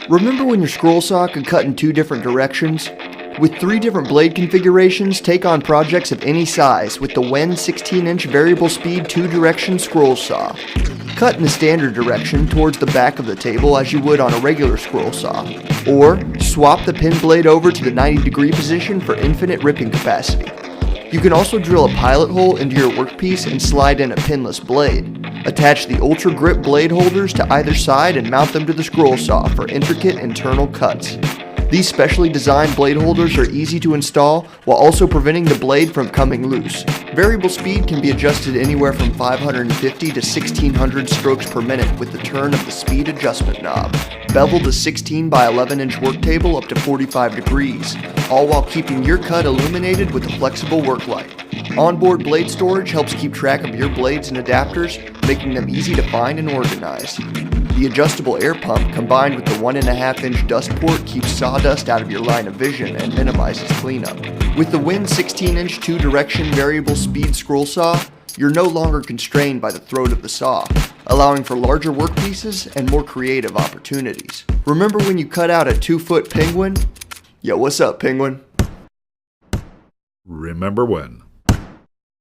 Remember when your scroll saw could cut in 2 different directions? With 3 different blade configurations, take on projects of any size with the WEN 16-inch variable speed 2-direction scroll saw. Cut in the standard direction towards the back of the table as you would on a regular scroll saw. Or, swap the pin blade over to the 90-degree position for infinite ripping capacity. You can also drill a pilot hole into your workpiece and slide in a pinless blade. Attach the Ultra Grip blade holders to either side and mount them to the scroll saw for intricate internal cuts. These specially designed blade holders are easy to install while also preventing the blade from coming loose. Variable speed can be adjusted anywhere from 550 to 1600 strokes per minute with the turn of the speed adjustment knob. Bevel the 16 by 11 inch work table up to 45 degrees, all while keeping your cut illuminated with a flexible work light. Onboard blade storage helps keep track of your blades and adapters, making them easy to find and organize. The adjustable air pump combined with the 1.5 inch dust port keeps sawdust out of your line of vision and minimizes cleanup. With the WEN 16-inch 2-direction variable speed scroll saw, you're no longer constrained by the throat of the saw, allowing for larger workpieces and more creative opportunities. Remember when you cut out a 2-foot penguin? Yo, what's up, penguin? Remember when?